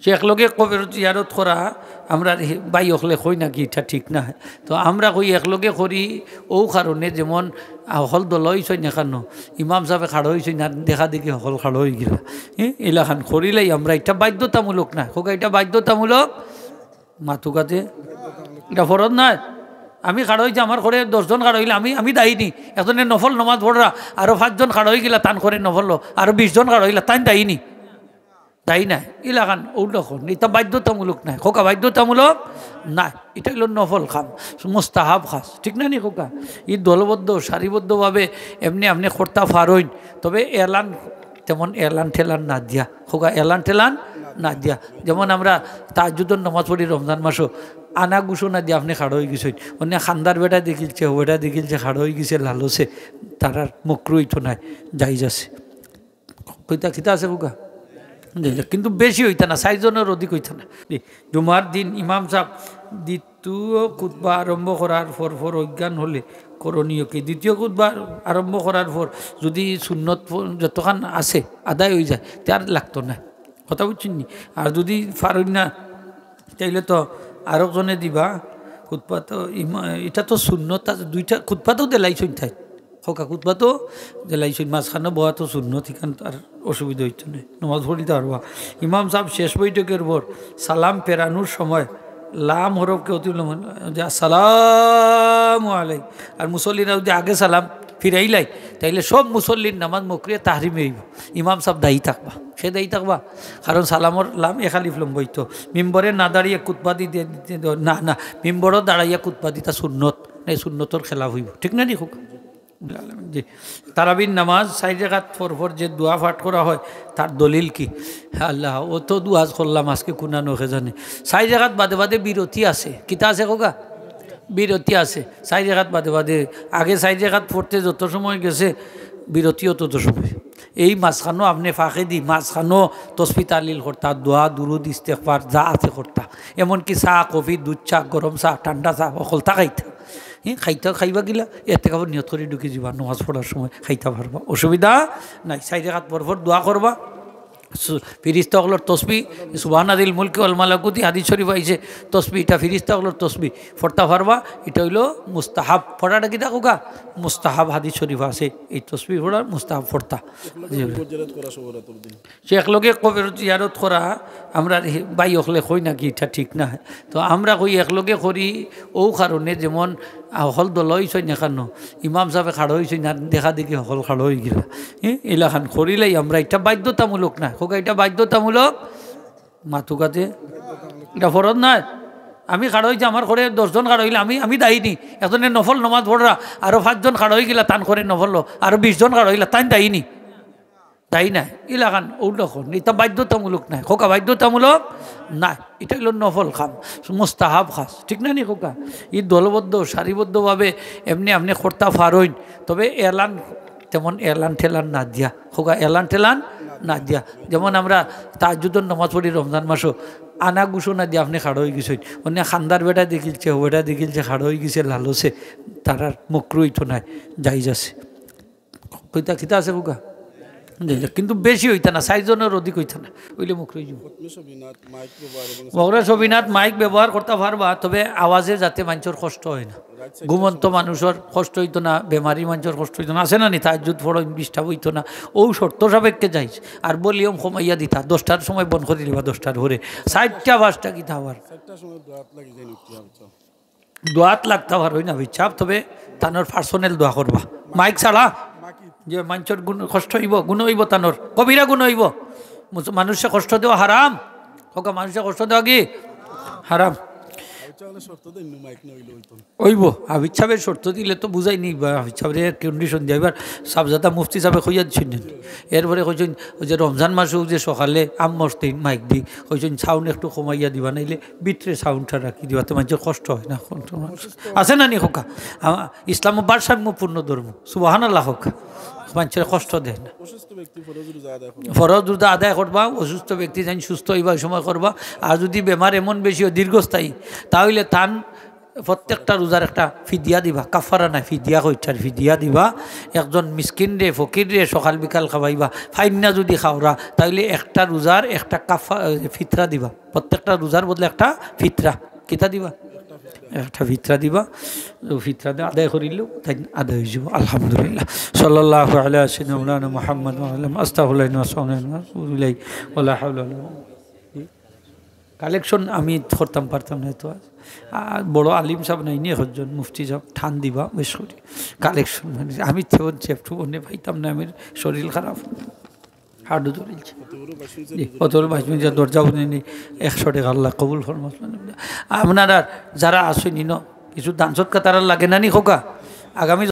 শেখ লোকে কবর জিয়ারত করা আমরা বাই হলে কই নাকি এটা ঠিক না। তো আমরা কই একলগে করি ও কারণে যেমন হল দল হয়েছে না কেন ইমাম সাহেব খাড়ো হয়েছে না দেখা দেখি হল খাড়ো হয়ে গেল এলাকান করিলেই আমরা এটা বাধ্যতামূলক না হোক, এটা বাধ্যতামূলক মাতুকাতে এটা ফরজ নাই। আমি খাড়ো হয়েছি আমার ঘরে 10 জন খাড়ো হইলে আমি দায়ী। একজনের নফল নমাজ পড়রা আরো 5 জন খাড়ো হয়ে গেলা তান করে নফল আরো 20 জন খাড়ো হইলা তাই দায়ী তাই না। ইলাকান ওলখন এটা বাধ্যতামূলক নাই খোকা, বাধ্যতামূলক নাই। এটা হলো নফল খাম মুস্তাহাব খাস, ঠিক না নি খোকা। ই দলবদ্ধ সারিবদ্ধভাবে এমনি আপনি কর্তা ফারইন, তবে এলান তেমন এলান ঠেলান না দিয়া খোকা, এলান ঠেলান না দিয়া। যেমন আমরা তাহাজ্জুদের নামাজ পড়ি রমজান মাসও আনা ঘোষণা দিয়ে আপনি খাড়ো হয়ে গেছেন, অন্য খান্দার বেটা দেখিলছে ওটা দেখিলছে খাড়ো হয়ে গেছে লালসে তারার মকরুই তো নাই যাইজ আছে কইতা খিতা আছে খোকা, কিন্তু বেশি হইতা না 6 জনের অধিক হইতা না। জুমার দিন ইমাম সাহেব দ্বিতীয় খুতবা আরম্ভ করার পর অজ্ঞান হলে করণীয় কি? দ্বিতীয় খুতবা আরম্ভ করার পর যদি সুন্নত যতক্ষণ আছে আদায় হয়ে যায় তার লাগতো না, কথা বুঝছেন নি। আর যদি পারেন না তাইলে তো আরো জনে দিবা খুতবা। তো এটা তো সুন্নত, দুইটা খুতবা তো দেলাইছই থাই খোকা, খুতবা তো দেলাইছই, মাঝখানে বয়া তো সুন্নত, এখান আর অসুবিধা হইতো না, নমাজ পড়িতে পারবা। ইমাম সাহেব শেষ বৈঠকের পর সালাম ফেরানোর সময় লাম হরফকে অতিলম্ব যে আসসালামু আলাইকুম, আর মুসল্লিরা যদি আগে সালাম ফিরাইলাই তাইলে সব মুসল্লির নামাজ মকরিয়া তাহরিমে হইব। ইমাম সাহেব দায়ী থাকবা, সে দায়ী থাকবা, কারণ সালামর লাম এখালিফ লম্ব হইতো। মিম্বরে না দাঁড়িয়ে কুতবা দিতে না মিম্বরও দাঁড়াইয়া কুতবা দিতা সুন্নত, এই সুন্নতর খেলাফ হইব, ঠিক না নি হোক। জি, তারাবির নামাজ 4 রাকাত পর যে দোয়া পাঠ করা হয় তার দলিল কি? আল্লাহ ও তো দুয়াজ করলাম আজকে কোনা নখে জানে। 4 রাকাত বাদে বাদে বিরতি আছে, কিতা আছে খোকা? বিরতি আছে 4 রাকাত বাদে বাদে। আগে 4 রাকাত পড়তে যত সময় গেছে বিরতিও তত সময়। এই মাঝখানো আপনি ফাঁকে দি মাঝখানো তসবি তালিল করতা, দোয়া দুরুদ ইস্তেগফার যা আছে করতা, এমনকি চা কফি দুধ চা গরম চা ঠান্ডা চা অকলতা খাইতা। খাইবা গিলা এতে কাপড় নিয়ত করে ঢুকে যাবা, নামাজ পড়ার সময় খাইতে পারবা, অসুবিধা নাই। 4 রাকাত পর দোয়া করবা, ফিরিস্তাগুলোর তসবি সুবহানাদিল মুলকি ওয়াল মালাকুতি হাদিস শরীফ আইছে তসবি, এটা ফিরিস্তাগুলোর তসবি পড়তে পারবা। এটা হইল মুস্তাহাব পড়াটা, কি দেখো গা মুস্তাহাব হাদিস শরীফ আছে এই তসবি পড়ার মুস্তাহাব পড়তা। শেখ লোকে কবর জিয়ারত করা আমরা বাই হলে কই নাকি এটা ঠিক না। তো আমরা কই একলগে করি ও কারণে যেমন হল দল হয়েছে না কেন ইমাম সাহেব খাড়ো হয়েছে না দেখা দেখি হল খাড়ো হয়ে গেল এলাকান করিলেই আমরা এটা বাধ্যতামূলক না হোক, এটা বাধ্যতামূলক মাতুকাতে এটা ফরজ নাই। আমি খাড়ো হয়েছি আমার ঘরে 10 জন খাড়ো হইলে আমি দায়ী। একজনের নফল নমাজ পড়রা আরো 5 জন খাড়ো হয়ে গেলা তান করে নফল আরো 20 জন খাড়ো হইলা তাই দায়ী তাই না। ইলাকান ওলখন এটা বাধ্যতামূলক নাই খোকা, বাধ্যতামূলক নাই। এটা হলো নফল খাম মুস্তাহাব খাস, ঠিক না নি খোকা। ই দলবদ্ধ সারিবদ্ধভাবে এমনি আপনি কর্তা ফারইন, তবে এলান তেমন এলান ঠেলান না দিয়া খোকা, এলান ঠেলান না দিয়া। যেমন আমরা তাহাজ্জুদের নামাজ পড়ি রমজান মাসও আনা ঘোষণা দিয়ে আপনি খাড়ো হয়ে গেছেন, অন্য খান্দার বেটা দেখিলছে ওটা দেখিলছে খাড়ো হয়ে গেছে লালসে তারার মকরুই তো নাই যাইজ আছে কইতা খিতা আছে খোকা, কিন্তু বেশি হইতা না 4 জনের অধিক হইতা না ওইলে মুখরই যাব। মগরা সবিনাথ মাইক ব্যবহার করতে পারবা, তবে আওয়াজে যাতে মানুষের কষ্ট হয় না, ঘুমন্ত মানুষের কষ্ট হইতো না, বেমারি মানুষের কষ্ট হইতো না, আছে না নি তাহাজ্জুদ পড়ো ডিস্টার্ব হইতো না, ও শর্ত সাপেক্ষে যাইস। আর বলিয়ম কমাইয়া দিতা 10টার সময় বন্ধ করে দিবা, 10টার ঘরে 4টা 5টা কিতা আবার দোয়াত লাগতে পারবই না বিচ্ছাপ, তবে তানোর পার্সোনাল দোয়া করবা মাইক ছাড়া, যে মানুষের গুণ কষ্ট হইব গুণ হইব, তানোর কবিরা গুণ হইব। মানুষে কষ্ট দেওয়া হারাম হোক, মানুষে কষ্ট দেওয়া কি হারাম হইব। হাবিজ সাহেবের শর্ত দিলে তো বুঝাই নি, হাবিজ সাহেবের কন্ডিশন দিয়ে এবার সাবজাদা মুফতি সাহেবে খুঁজা দিচ্ছেন। এরপরে কইছেন ওই যে রমজান মাসেও যে সকালে আম মস্তেই মাইক দিই কইছেন সাউন্ড একটু কমাইয়া দিবা, নাইলে বিটরে সাউন্ডটা রাখি দিবা, তো মানুষের কষ্ট হয় না। আছে না নি হোকা, ইসলাম ভারসাম্যপূর্ণ ধর্ম সুবহানাল্লাহ হোকা, মানুষের কষ্ট দেয় না। ফরজ রোজা আদায় করবা, অসুস্থ ব্যক্তি জানি সুস্থ হইবা ওই সময় করবা। আর যদি বেমার এমন বেশি হয় দীর্ঘস্থায়ী, তাহলে তান প্রত্যেকটা রোজার একটা ফিদিয়া দিবা, কাফারা নাই ফিদিয়া কইটার ফিদিয়া দিবা। একজন মিসকিন রে ফকির রে সকাল বিকাল খাওয়াইবা। ফাইন্না যদি খাওরা তাইলে একটা রোজার একটা ফিতরা দিবা, প্রত্যেকটা রোজার বদলে একটা ফিতরা কিতা দিবা, একটা ফিতরা দিবা। ফিতরা আদায় করিলেও তাই আদায় হয়ে যাব। আলহামদুলিল্লাহ। সাল্লাল্লাহু আলা সাইয়্যিদিনা মাওলানা মুহাম্মদ ওয়া আলা আস্তাগফিরুল্লাহ ওয়ালা হাওলা ওয়ালা কালেকশন আমি করতাম পারতাম না। তো আর বড় আলিম সাহেব নাই নিয়ে হজন মুফতি সাহেব ঠান দিবা বেশ করি কালেকশন মানে আমি তেমন চেপটু বনে পাইতাম না, আমার শরীর খারাপ হাডু ধরেছে কতল বাঁচবেন যে দরজা বনে নি 100 টাকা আল্লাহ কবুল ফরমাস। আপনারা যারা আসেনি ন কিছু দান সৎকার তারা লাগে না নি খোকা আগামী